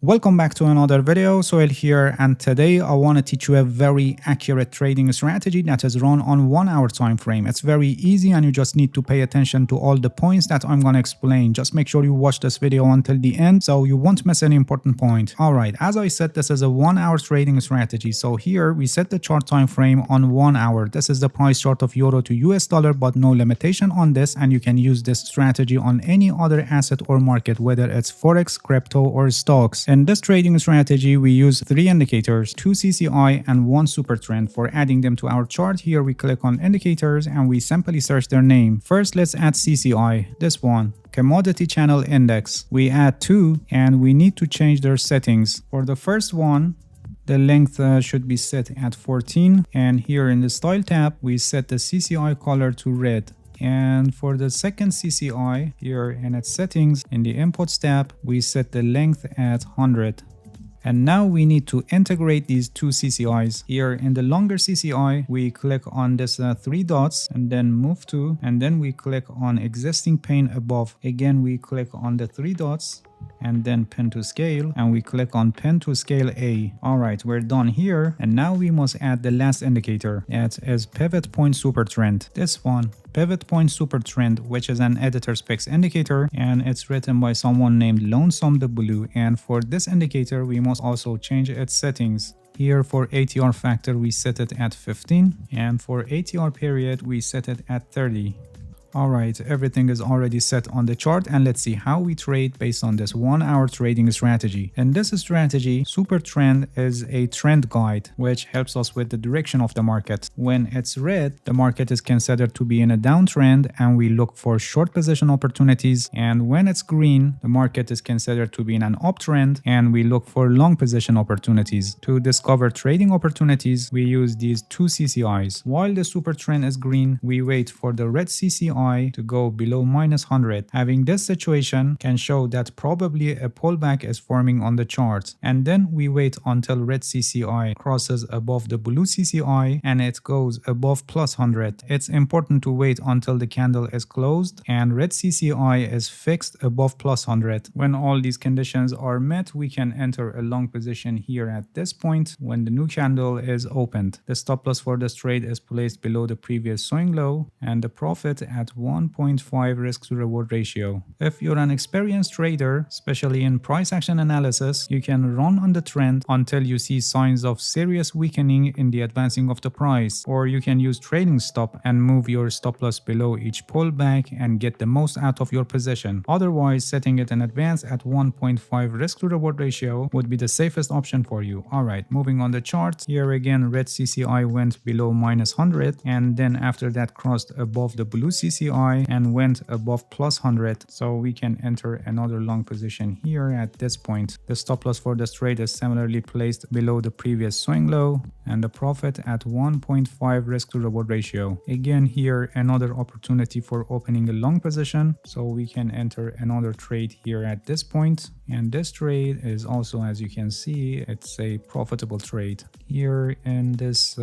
Welcome back to another video. Sohail here, and today I want to teach you a very accurate trading strategy that is run on 1 hour time frame. It's very easy and you just need to pay attention to all the points that I'm going to explain. Just make sure you watch this video until the end so you won't miss any important point. Alright, as I said, this is a 1 hour trading strategy. So here we set the chart time frame on 1 hour. This is the price chart of euro to US dollar, but no limitation on this, and you can use this strategy on any other asset or market, whether it's forex, crypto or stocks. In this trading strategy, we use 3 indicators, 2 CCI and 1 super trend. For adding them to our chart, here we click on indicators and we simply search their name. First, let's add CCI, this one. Commodity Channel Index. We add 2 and we need to change their settings. For the first one, the length should be set at 14, and here in the style tab, we set the CCI color to red. And for the second CCI, here in its settings, in the inputs tab, we set the length at 100. And now we need to integrate these 2 CCIs. Here in the longer CCI, we click on this 3 dots and then move to, and then we click on existing pane above. Again, we click on the 3 dots and then pin to scale, and we click on pin to scale A. Alright, we're done here, and now we must add the last indicator. That is pivot point super trend. This one, pivot point super trend, which is an editor specs indicator, and it's written by someone named Lonesome the Blue. And for this indicator, we must also change its settings. Here for ATR factor, we set it at 15, and for ATR period, we set it at 30. Alright, everything is already set on the chart, and let's see how we trade based on this 1 hour trading strategy. In this strategy, super trend is a trend guide which helps us with the direction of the market. When it's red, the market is considered to be in a downtrend and we look for short position opportunities, and when it's green, the market is considered to be in an uptrend and we look for long position opportunities. To discover trading opportunities, we use these 2 CCIs. While the super trend is green, we wait for the red CCI to go below -100. Having this situation can show that probably a pullback is forming on the chart, and then we wait until red CCI crosses above the blue CCI and it goes above +100. It's important to wait until the candle is closed and red CCI is fixed above +100. When all these conditions are met, we can enter a long position here at this point when the new candle is opened. The stop loss for this trade is placed below the previous swing low and the profit at 1.5 risk to reward ratio. If you're an experienced trader, especially in price action analysis, you can run on the trend until you see signs of serious weakening in the advancing of the price, or you can use trading stop and move your stop loss below each pullback and get the most out of your position. Otherwise, setting it in advance at 1.5 risk to reward ratio would be the safest option for you. Alright, moving on the chart, here again red CCI went below -100 and then after that crossed above the blue CCI and went above +100, so we can enter another long position here at this point. The stop loss for this trade is similarly placed below the previous swing low and the profit at 1.5 risk to reward ratio. Again here another opportunity for opening a long position, so we can enter another trade here at this point, and this trade is also, as you can see, it's a profitable trade. Here in this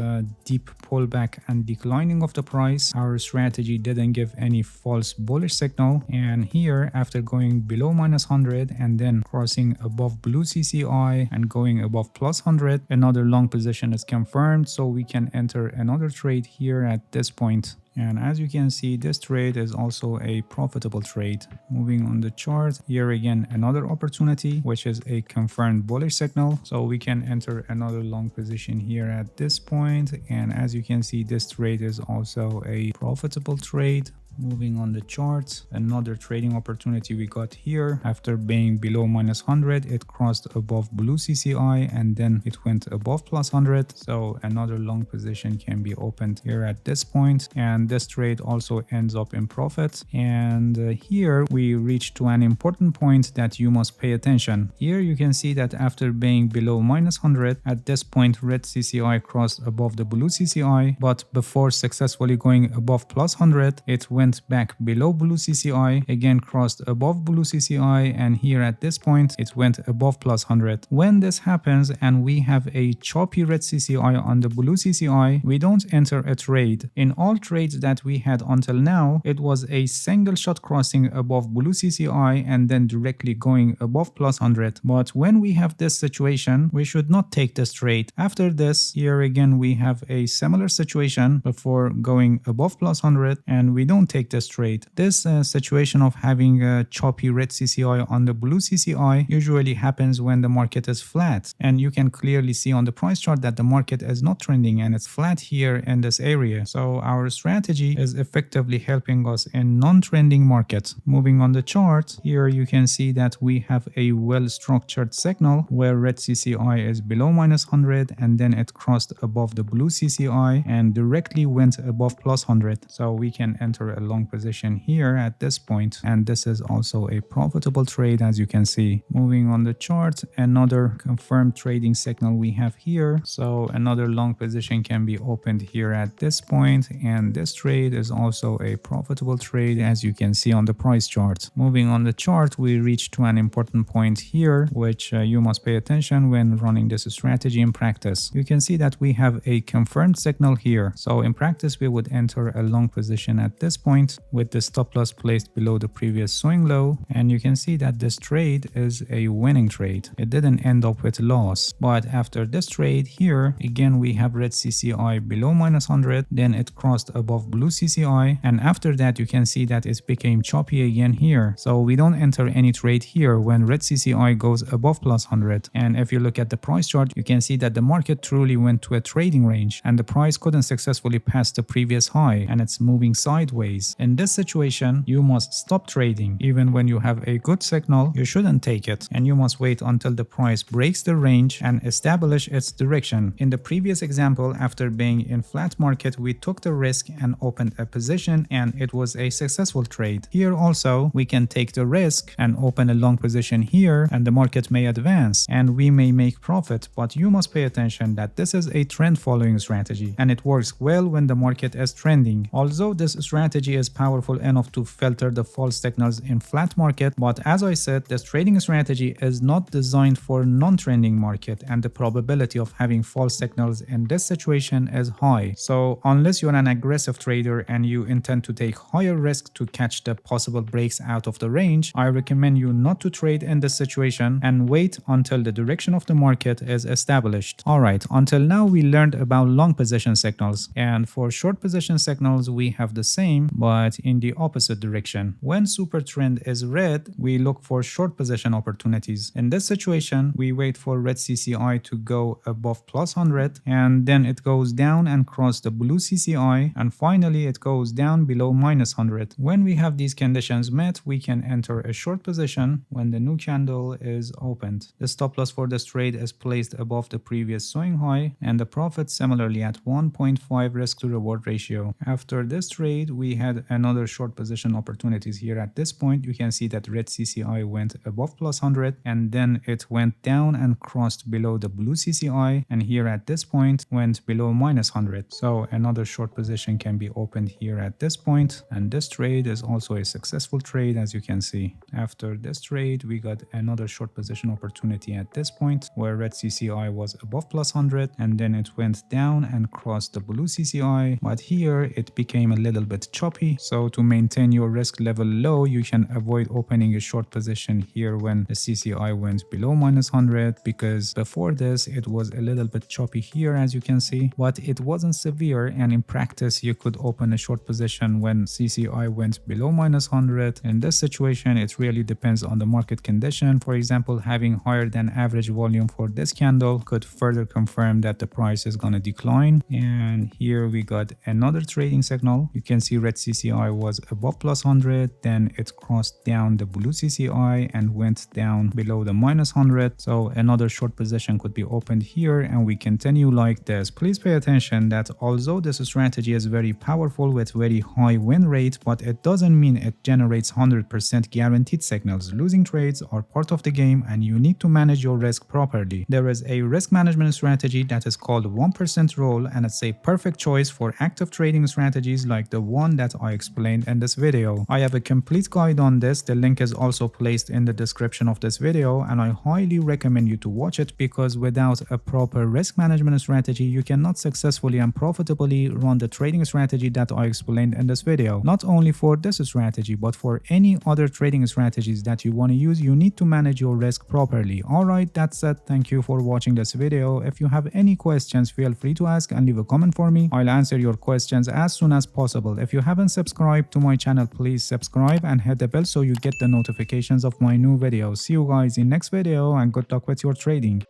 deep pullback and declining of the price, our strategy didn't give any false bullish signal, and here after going below -100 and then crossing above blue CCI and going above +100, another long position is confirmed, so we can enter another trade here at this point. And as you can see, this trade is also a profitable trade. Moving on the chart, here again another opportunity, which is a confirmed bullish signal, so we can enter another long position here at this point. And as you can see, this trade is also a profitable trade. Moving on the chart, another trading opportunity we got here. After being below -100, it crossed above blue CCI and then it went above +100, so another long position can be opened here at this point, and this trade also ends up in profit. And here we reach to an important point that you must pay attention. Here you can see that after being below -100, at this point red CCI crossed above the blue CCI, but before successfully going above +100, it went went back below blue CCI, again crossed above blue CCI, and here at this point it went above plus 100. When this happens and we have a choppy red CCI on the blue CCI, we don't enter a trade. In all trades that we had until now, it was a single shot crossing above blue CCI and then directly going above plus 100. But when we have this situation, we should not take this trade. After this, here again we have a similar situation before going above plus 100, and we don't take this trade. This situation of having a choppy red CCI on the blue CCI usually happens when the market is flat, and you can clearly see on the price chart that the market is not trending and it's flat here in this area. So our strategy is effectively helping us in non-trending markets. Moving on the chart, here you can see that we have a well-structured signal where red CCI is below minus 100 and then it crossed above the blue CCI and directly went above plus 100. So we can enter a long position here at this point, and this is also a profitable trade as you can see. Moving on the chart, another confirmed trading signal we have here. So another long position can be opened here at this point, and this trade is also a profitable trade as you can see on the price chart. Moving on the chart, we reach to an important point here which you must pay attention when running this strategy in practice. You can see that we have a confirmed signal here. So in practice we would enter a long position at this point with the stop loss placed below the previous swing low, and you can see that this trade is a winning trade. It didn't end up with loss, but after this trade here again we have red CCI below minus 100, then it crossed above blue CCI, and after that you can see that it became choppy again here. So we don't enter any trade here when red CCI goes above plus 100, and if you look at the price chart you can see that the market truly went to a trading range and the price couldn't successfully pass the previous high and it's moving sideways. In this situation you must stop trading. Even when you have a good signal, you shouldn't take it, and you must wait until the price breaks the range and establish its direction. In the previous example, after being in flat market, we took the risk and opened a position and it was a successful trade. Here also we can take the risk and open a long position here, and the market may advance and we may make profit, but you must pay attention that this is a trend following strategy and it works well when the market is trending. Although this strategy is powerful enough to filter the false signals in flat market, but as I said, this trading strategy is not designed for non-trending market and the probability of having false signals in this situation is high. So unless you're an aggressive trader and you intend to take higher risk to catch the possible breaks out of the range, I recommend you not to trade in this situation and wait until the direction of the market is established. Alright, until now we learned about long position signals, and for short position signals we have the same but in the opposite direction. When super trend is red, we look for short position opportunities. In this situation, we wait for red CCI to go above plus 100 and then it goes down and cross the blue CCI, and finally it goes down below minus 100. When we have these conditions met, we can enter a short position when the new candle is opened. The stop loss for this trade is placed above the previous swing high and the profit similarly at 1.5 risk to reward ratio. After this trade, we had another short position opportunities here. At this point, you can see that red CCI went above plus 100 and then it went down and crossed below the blue CCI, and here at this point went below minus 100. So another short position can be opened here at this point, and this trade is also a successful trade as you can see. After this trade, we got another short position opportunity at this point where red CCI was above plus 100 and then it went down and crossed the blue CCI, but here it became a little bit choppy. So to maintain your risk level low, you can avoid opening a short position here when the CCI went below minus 100, because before this it was a little bit choppy here as you can see, but it wasn't severe, and in practice you could open a short position when CCI went below minus 100. In this situation it really depends on the market condition. For example, having higher than average volume for this candle could further confirm that the price is going to decline. And here we got another trading signal. You can see red CCI was above plus 100, then it crossed down the blue CCI and went down below the minus 100. So another short position could be opened here and we continue like this. Please pay attention that although this strategy is very powerful with very high win rate, but it doesn't mean it generates 100% guaranteed signals. Losing trades are part of the game and you need to manage your risk properly. There is a risk management strategy that is called 1% rule, and it's a perfect choice for active trading strategies like the one that that I explained in this video. I have a complete guide on this. The link is also placed in the description of this video, and I highly recommend you to watch it because without a proper risk management strategy, you cannot successfully and profitably run the trading strategy that I explained in this video. Not only for this strategy, but for any other trading strategies that you want to use, you need to manage your risk properly. Alright, that's it. Thank you for watching this video. If you have any questions, feel free to ask and leave a comment for me. I'll answer your questions as soon as possible. If you haven't subscribed to my channel, please subscribe and hit the bell so you get the notifications of my new videos. See you guys in next video and good luck with your trading.